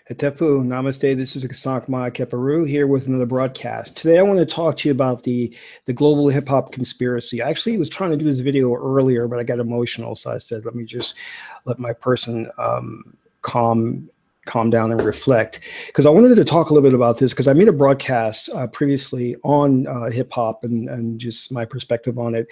Hetepu, Namaste. This is Kasank Ma Keparu here with another broadcast. Today I want to talk to you about the global hip hop conspiracy. I actually was trying to do this video earlier, but I got emotional, so I said, let me just let my person calm down and reflect, because I wanted to talk a little bit about this because I made a broadcast previously on hip hop and just my perspective on it.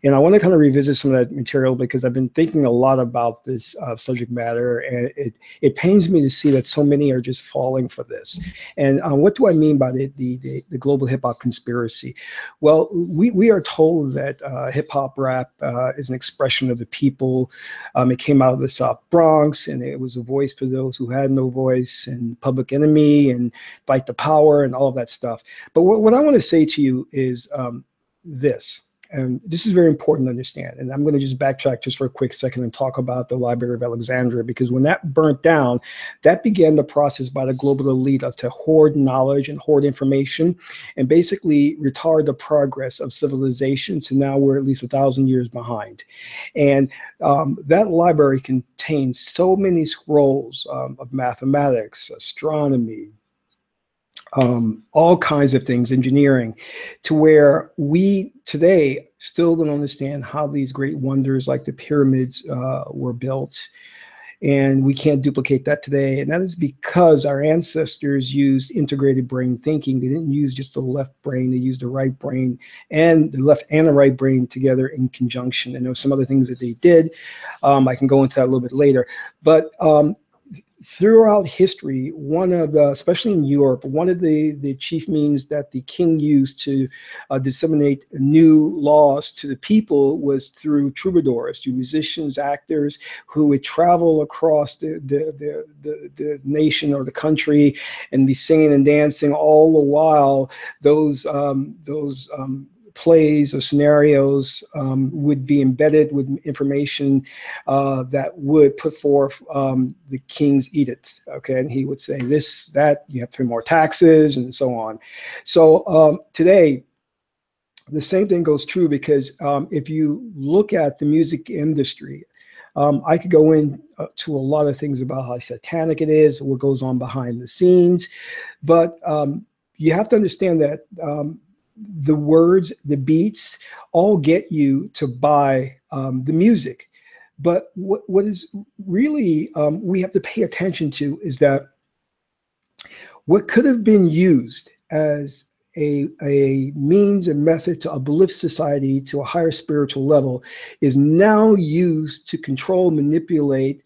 And I want to kind of revisit some of that material because I've been thinking a lot about this subject matter, and it pains me to see that so many are just falling for this. And what do I mean by the global hip hop conspiracy? Well, we are told that hip hop rap is an expression of the people. It came out of the South Bronx, and it was a voice for those who had no voice, and Public Enemy and Fight the Power and all of that stuff. But what I want to say to you is this. And this is very important to understand. And I'm going to just backtrack just for a quick second and talk about the Library of Alexandria, because when that burnt down, that began the process by the global elite to hoard knowledge and hoard information and basically retard the progress of civilization. So now we're at least 1,000 years behind. And that library contains so many scrolls of mathematics, astronomy, all kinds of things, engineering, to where we today still don't understand how these great wonders like the pyramids were built. And we can't duplicate that today. And that is because our ancestors used integrated brain thinking. They didn't use just the left brain. They used the right brain and the left and the right brain together in conjunction. And there were some other things that they did. I can go into that a little bit later. But throughout history, one of the, especially in Europe, one of the chief means that the king used to disseminate new laws to the people was through troubadours, through musicians, actors who would travel across the nation or the country and be singing and dancing all the while those plays or scenarios would be embedded with information that would put forth the king's edicts. Okay, and he would say this, that, you have to pay more taxes, and so on. So today, the same thing goes true, because if you look at the music industry, I could go into a lot of things about how satanic it is, what goes on behind the scenes, but you have to understand that the words, the beats, all get you to buy the music. But what is really we have to pay attention to is that what could have been used as a means and method to uplift society to a higher spiritual level is now used to control, manipulate,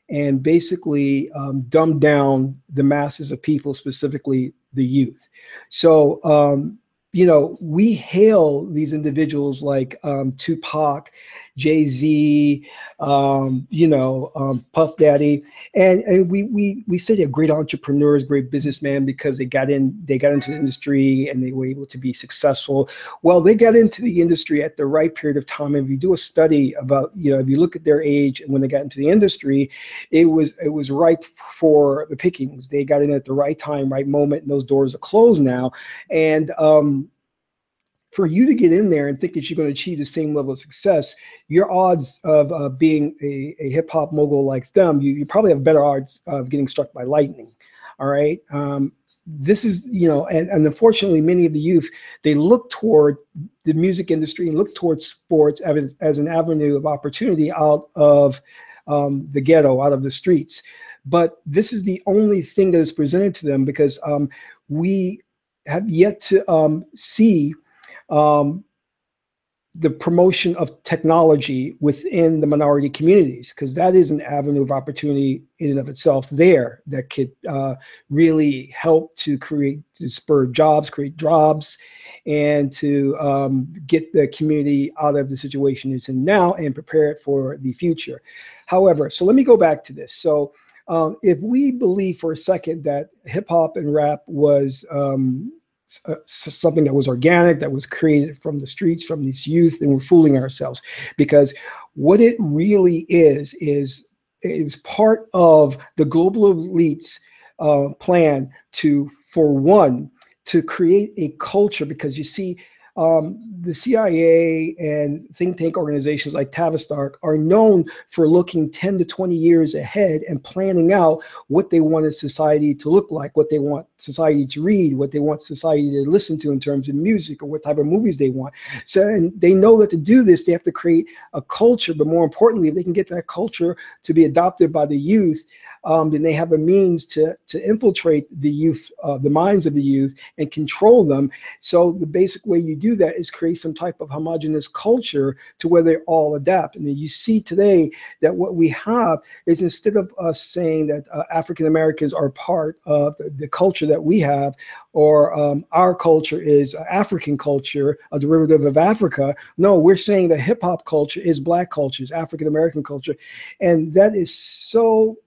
and basically dumb down the masses of people, specifically the youth. So, you know, we hail these individuals like Tupac, Jay-Z, Puff Daddy, and we say they're great entrepreneurs, great businessmen because they got into the industry and they were able to be successful. Well, they got into the industry at the right period of time. If you do a study about, if you look at their age and when they got into the industry, it was ripe for the pickings. They got in at the right time, right moment, and those doors are closed now. And for you to get in there and think that you're going to achieve the same level of success, your odds of being a hip hop mogul like them, you probably have better odds of getting struck by lightning. All right. This is, and unfortunately, many of the youth, they look toward the music industry and look towards sports as an avenue of opportunity out of the ghetto, out of the streets. But this is the only thing that is presented to them, because we have yet to see the promotion of technology within the minority communities, because that is an avenue of opportunity in and of itself there that could really help to spur jobs, create jobs, and to get the community out of the situation it's in now and prepare it for the future. However, so let me go back to this. So if we believe for a second that hip hop and rap was something that was organic, that was created from the streets, from these youth, and we're fooling ourselves, because what it really is part of the global elite's plan to, for one, to create a culture. Because you see, the CIA and think tank organizations like Tavistock are known for looking 10 to 20 years ahead and planning out what they wanted society to look like, what they want society to read, what they want society to listen to in terms of music, or what type of movies they want. So, and they know that to do this, they have to create a culture, but more importantly, if they can get that culture to be adopted by the youth, then they have a means to infiltrate the youth, the minds of the youth, and control them. So the basic way you do that is create some type of homogenous culture to where they all adapt. And then you see today that what we have is, instead of us saying that African Americans are part of the culture that we have, or our culture is African culture, a derivative of Africa. No, we're saying that hip hop culture is Black culture, is African American culture. And that is so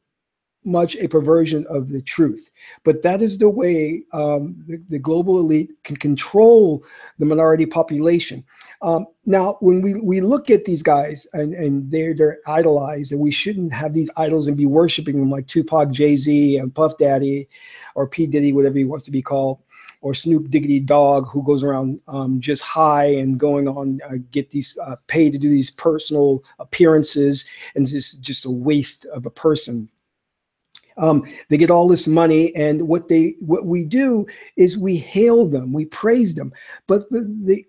much a perversion of the truth. But that is the way the global elite can control the minority population. Now, when we look at these guys and they're idolized, and we shouldn't have these idols and be worshiping them like Tupac, Jay-Z, and Puff Daddy, or P. Diddy, whatever he wants to be called, or Snoop Diggity Dog, who goes around just high and going on, get these paid to do these personal appearances, and just a waste of a person. They get all this money, and what we do is we hail them, we praise them. But the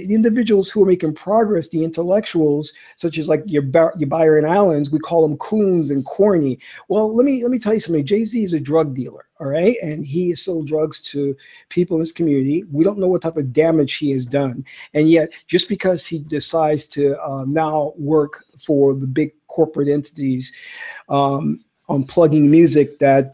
individuals who are making progress, the intellectuals, such as like your Byron Allens, we call them coons and corny. Well, let me tell you something. Jay-Z is a drug dealer, all right, and he has sold drugs to people in his community. We don't know what type of damage he has done, and yet just because he decides to now work for the big corporate entities, on plugging music that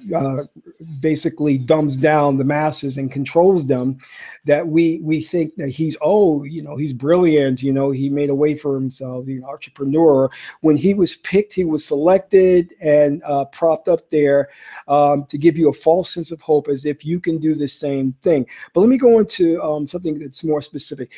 basically dumbs down the masses and controls them, that we think that he's, oh, you know, he's brilliant, you know, he made a way for himself, he's an entrepreneur. When he was picked, he was selected and propped up there to give you a false sense of hope, as if you can do the same thing. But let me go into something that's more specific.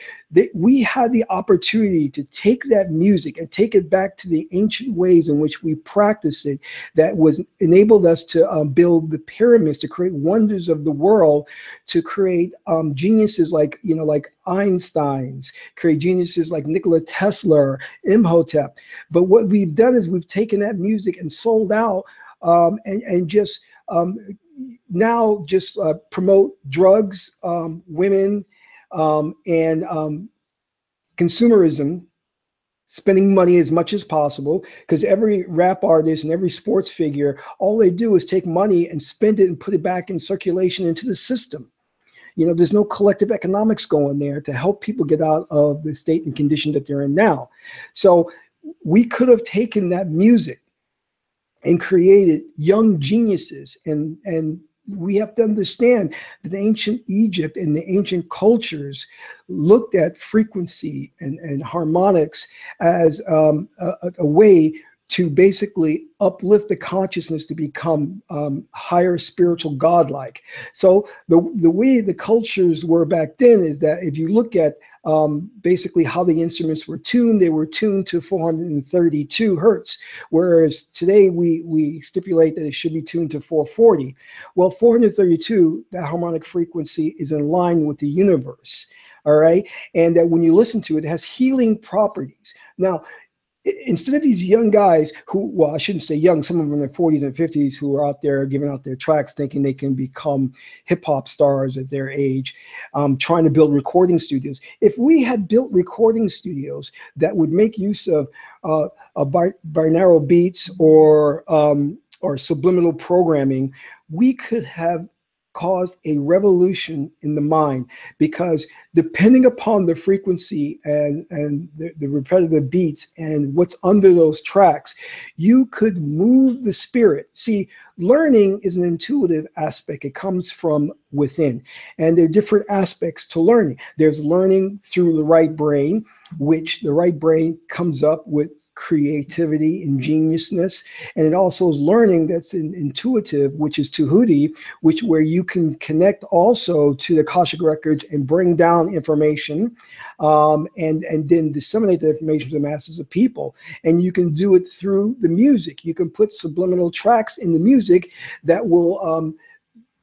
We had the opportunity to take that music and take it back to the ancient ways in which we practice it, that was enabled us to build the pyramids, to create wonders of the world, to create geniuses like, you know, like Einstein's, create geniuses like Nikola Tesla, Imhotep. But what we've done is we've taken that music and sold out, and just now just promote drugs, women, and consumerism, spending money as much as possible, because every rap artist and every sports figure, all they do is take money and spend it and put it back in circulation into the system. You know, there's no collective economics going there to help people get out of the state and condition that they're in now. So we could have taken that music and created young geniuses, and we have to understand that ancient Egypt and the ancient cultures looked at frequency and harmonics as a way to basically uplift the consciousness to become higher spiritual godlike. So the way the cultures were back then is that if you look at basically how the instruments were tuned, they were tuned to 432 hertz, whereas today we stipulate that it should be tuned to 440. Well, 432, that harmonic frequency, is in line with the universe, all right? And that when you listen to it, it has healing properties. Now, instead of these young guys who, well, I shouldn't say young, some of them in their 40s and 50s, who are out there giving out their tracks thinking they can become hip hop stars at their age, trying to build recording studios. If we had built recording studios that would make use of binaural beats or subliminal programming, we could have caused a revolution in the mind, because depending upon the frequency and the repetitive beats and what's under those tracks, you could move the spirit. See, learning is an intuitive aspect. It comes from within, and there are different aspects to learning. There's learning through the right brain, which the right brain comes up with creativity, ingeniousness, and it also is learning that's intuitive, which is Tahuti, where you can connect also to the Akashic records and bring down information, and then disseminate the information to the masses of people. And you can do it through the music. You can put subliminal tracks in the music that will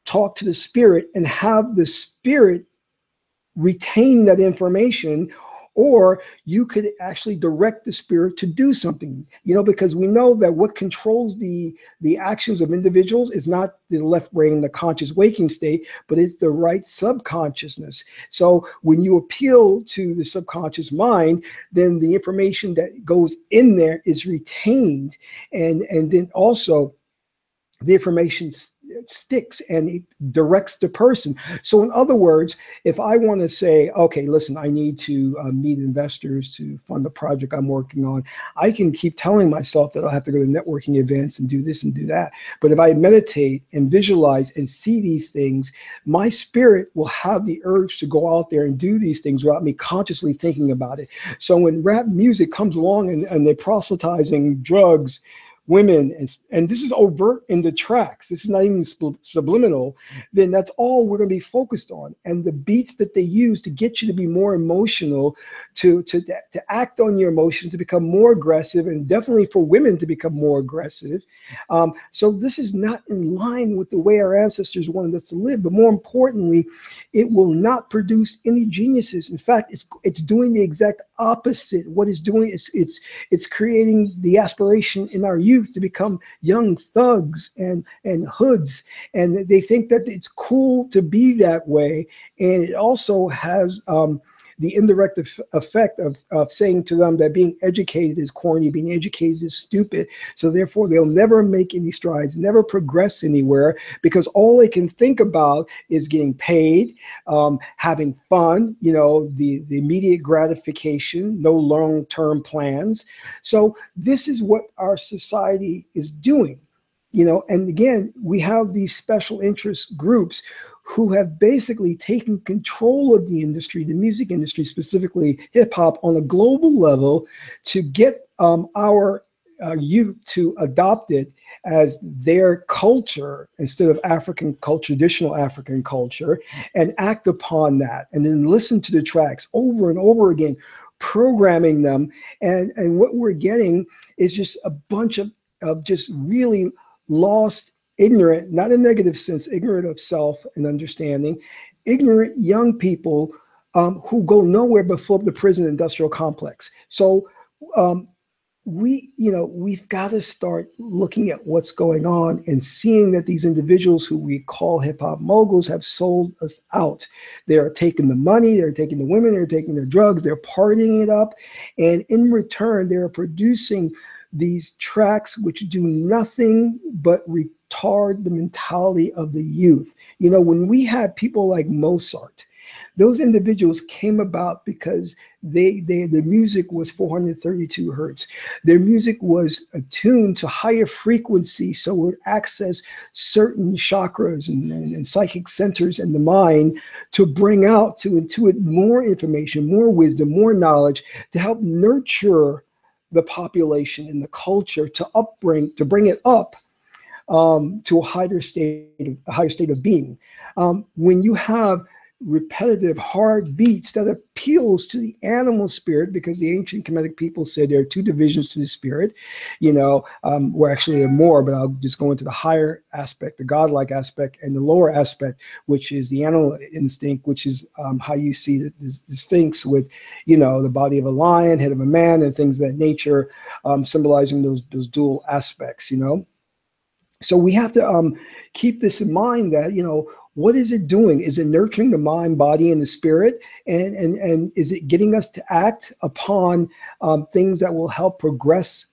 talk to the spirit and have the spirit retain that information, or you could actually direct the spirit to do something, because we know that what controls the actions of individuals is not the left brain, the conscious waking state, but it's the right subconsciousness. So when you appeal to the subconscious mind, then the information that goes in there is retained, and then also the information sticks and it directs the person. So in other words, if I want to say, okay, listen, I need to meet investors to fund the project I'm working on, I can keep telling myself that I'll have to go to networking events and do this and do that. But if I meditate and visualize and see these things, my spirit will have the urge to go out there and do these things without me consciously thinking about it. So when rap music comes along and they're proselytizing drugs, women, and this is overt in the tracks, this is not even subliminal, then that's all we're going to be focused on. And the beats that they use to get you to be more emotional, to act on your emotions, to become more aggressive, and definitely for women to become more aggressive. So this is not in line with the way our ancestors wanted us to live. But more importantly, it will not produce any geniuses. In fact, it's doing the exact opposite. What it's doing is it's creating the aspiration in our youth to become young thugs and hoods, and they think that it's cool to be that way. And it also has the indirect effect of saying to them that being educated is corny, being educated is stupid. So therefore, they'll never make any strides, never progress anywhere, because all they can think about is getting paid, having fun, the immediate gratification, no long-term plans. So this is what our society is doing. And again, we have these special interest groups who have basically taken control of the industry, the music industry, specifically hip hop, on a global level, to get our youth to adopt it as their culture instead of African culture, traditional African culture, and act upon that, and then listen to the tracks over and over again, programming them. And what we're getting is just a bunch of just really lost, ignorant, not in a negative sense, ignorant of self and understanding, ignorant young people who go nowhere but fill up the prison industrial complex. So we've got to start looking at what's going on and seeing that these individuals who we call hip hop moguls have sold us out. They're taking the money, they're taking the women, they're taking the drugs, they're partying it up. And in return, they're producing these tracks which do nothing but retard the mentality of the youth. When we had people like Mozart, those individuals came about because the music was 432 hertz. Their music was attuned to higher frequency, so it would access certain chakras and psychic centers in the mind to bring out, to intuit more information, more wisdom, more knowledge, to help nurture the population and the culture, to bring it up to a higher state of being. When you have repetitive hard beats that appeals to the animal spirit, because the ancient Kemetic people said there are two divisions to the spirit, where actually there are more, but I'll just go into the higher aspect, the godlike aspect, and the lower aspect, which is the animal instinct, which is how you see the Sphinx with, the body of a lion, head of a man, and things of that nature, symbolizing those dual aspects, So we have to keep this in mind that, what is it doing? Is it nurturing the mind, body, and the spirit? And is it getting us to act upon things that will help progress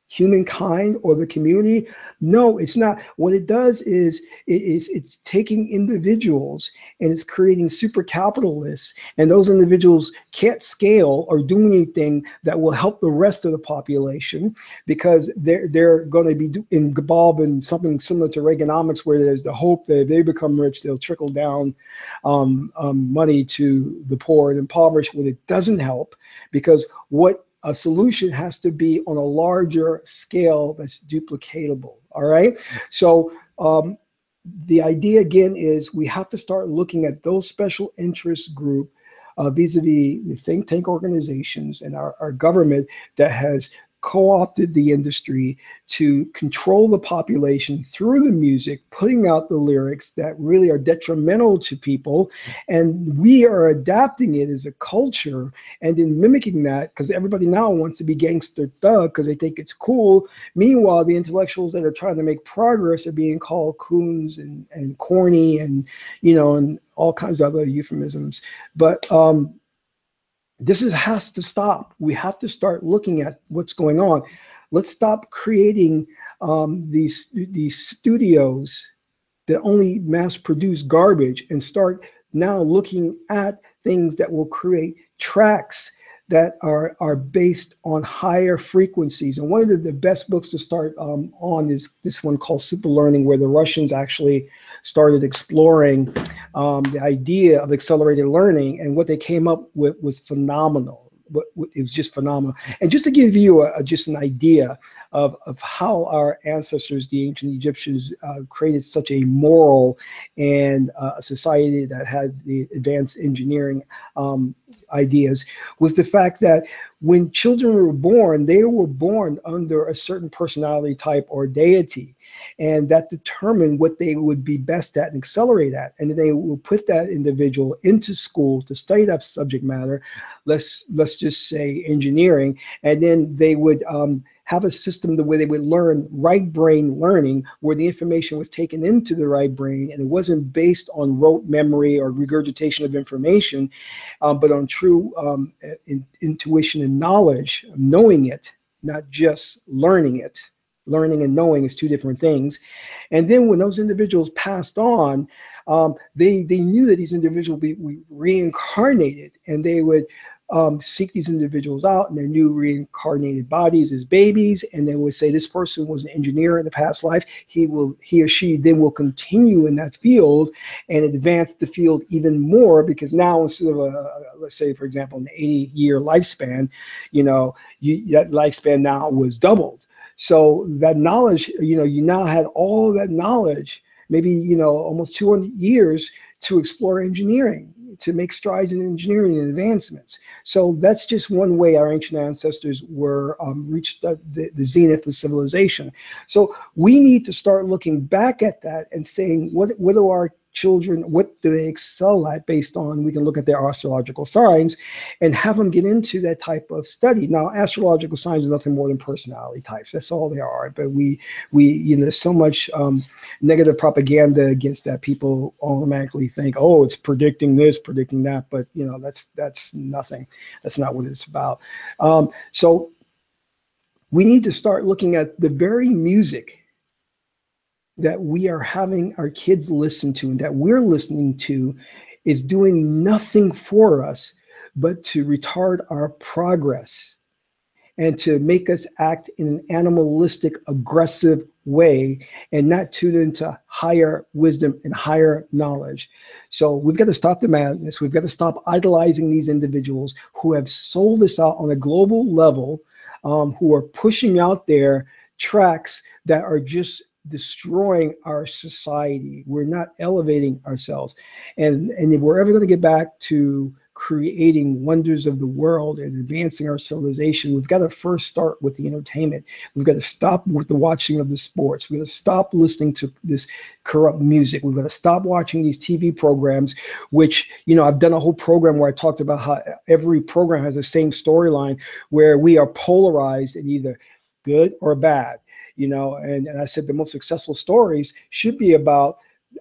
humankind or the community? No, it's not. What it does is it's taking individuals and it's creating super capitalists, and those individuals can't scale or do anything that will help the rest of the population, because they're going to be involved in something similar to Reaganomics, where there's the hope that if they become rich, they'll trickle down money to the poor and impoverished, when it doesn't help, because what a solution has to be on a larger scale that's duplicatable. All right. So the idea again is we have to start looking at those special interest group vis-a-vis the think tank organizations and our government that has co-opted the industry to control the population through the music, putting out the lyrics that really are detrimental to people. And we are adapting it as a culture and then mimicking that, because everybody now wants to be gangster thug because they think it's cool. Meanwhile, the intellectuals that are trying to make progress are being called coons and corny and, you know, and all kinds of other euphemisms. But has to stop. We have to start looking at what's going on. Let's stop creating these studios that only mass produce garbage and start now looking at things that will create tracks that are based on higher frequencies. And one of the best books to start on is this one called Super Learning, where the Russians actually started exploring the idea of accelerated learning, and what they came up with was phenomenal. It was just phenomenal. And just to give you just an idea of how our ancestors, the ancient Egyptians, created such a moral and a society that had the advanced engineering ideas, was the fact that when children were born, they were born under a certain personality type or deity, and that determined what they would be best at and accelerate at. And then they will put that individual into school to study that subject matter, let's just say engineering, and then they would have a system the way they would learn right brain learning, where the information was taken into the right brain and it wasn't based on rote memory or regurgitation of information, but on true intuition and knowledge, knowing it, not just learning it. Learning and knowing is two different things. And then when those individuals passed on, they knew that these individuals would be reincarnated, and they would seek these individuals out in their new reincarnated bodies as babies, and they would say this person was an engineer in the past life. He or she then will continue in that field and advance the field even more, because now instead of let's say, for example, an 80-year lifespan, you know, that lifespan now was doubled. So that knowledge, you know, you now had all that knowledge, maybe, you know, almost 200 years to explore engineering, to make strides in engineering and advancements. So that's just one way our ancient ancestors were reached the zenith of civilization. So we need to start looking back at that and saying, what do our children, what do they excel at based on, we can look at their astrological signs and have them get into that type of study. Now, astrological signs are nothing more than personality types. That's all they are. But we you know, there's so much negative propaganda against that. People automatically think, oh, it's predicting this, predicting that. But, you know, that's nothing. That's not what it's about. So we need to start looking at the very music that we are having our kids listen to and that we're listening to is doing nothing for us but to retard our progress and to make us act in an animalistic, aggressive way and not tune into higher wisdom and higher knowledge. So we've got to stop the madness. We've got to stop idolizing these individuals who have sold us out on a global level, who are pushing out their tracks that are just destroying our society. We're not elevating ourselves. And if we're ever going to get back to creating wonders of the world and advancing our civilization, we've got to first start with the entertainment. We've got to stop with the watching of the sports. We've got to stop listening to this corrupt music. We've got to stop watching these TV programs, which, you know, I've done a whole program where I talked about how every program has the same storyline, where we are polarized in either good or bad. You know, and I said the most successful stories should be about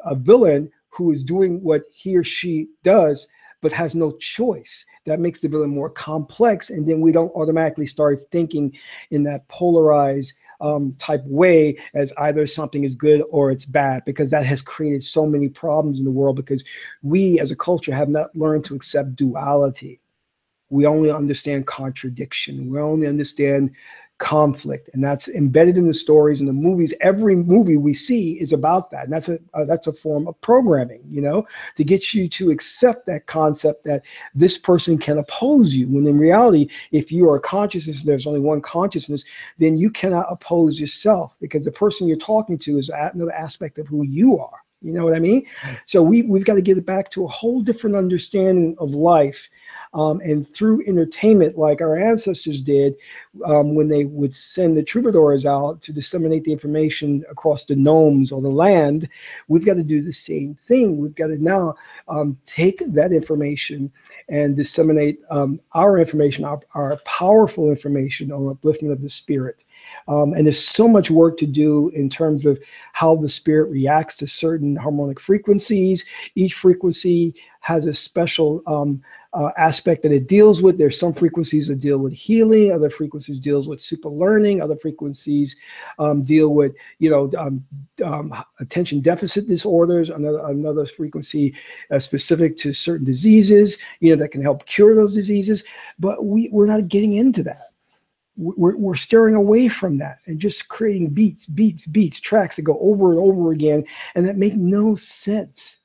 a villain who is doing what he or she does, but has no choice. That makes the villain more complex. And then we don't automatically start thinking in that polarized type way as either something is good or it's bad, because that has created so many problems in the world, because we as a culture have not learned to accept duality. We only understand contradiction. We only understand conflict, and that's embedded in the stories and the movies. Every movie we see is about that, and that's a form of programming, you know, to get you to accept that concept that this person can oppose you, when in reality, if you are a consciousness, there's only one consciousness, then you cannot oppose yourself, because the person you're talking to is another aspect of who you are. You know what I mean? So we've got to get it back to a whole different understanding of life, And through entertainment, like our ancestors did, when they would send the troubadours out to disseminate the information across the gnomes or the land, we've got to do the same thing. We've got to now take that information and disseminate our information, our powerful information on upliftment of the spirit. And there's so much work to do in terms of how the spirit reacts to certain harmonic frequencies. Each frequency has a special aspect that it deals with. There's some frequencies that deal with healing, other frequencies deals with super learning, other frequencies deal with, attention deficit disorders, another frequency specific to certain diseases, that can help cure those diseases. But we're not getting into that. We're steering away from that and just creating beats, tracks that go over and over again and that make no sense.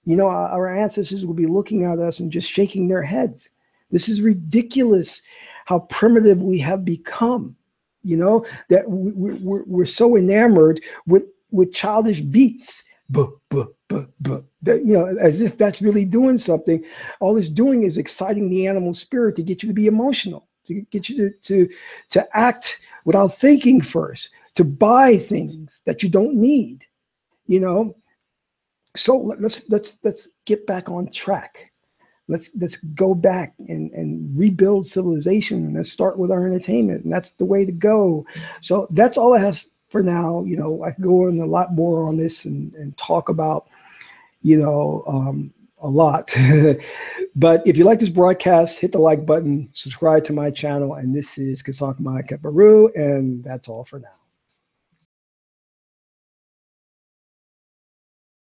Our ancestors will be looking at us and just shaking their heads. This is ridiculous how primitive we have become, that we're so enamored with childish beats. That, as if that's really doing something. All it's doing is exciting the animal spirit to get you to be emotional, to get you to act without thinking first, to buy things that you don't need, So let's get back on track. Let's go back and rebuild civilization, and let's start with our entertainment, and that's the way to go. So that's all I have for now. I can go in a lot more on this and talk about, a lot. But if you like this broadcast, hit the like button, subscribe to my channel, and this is Kasakma Keparu, and that's all for now.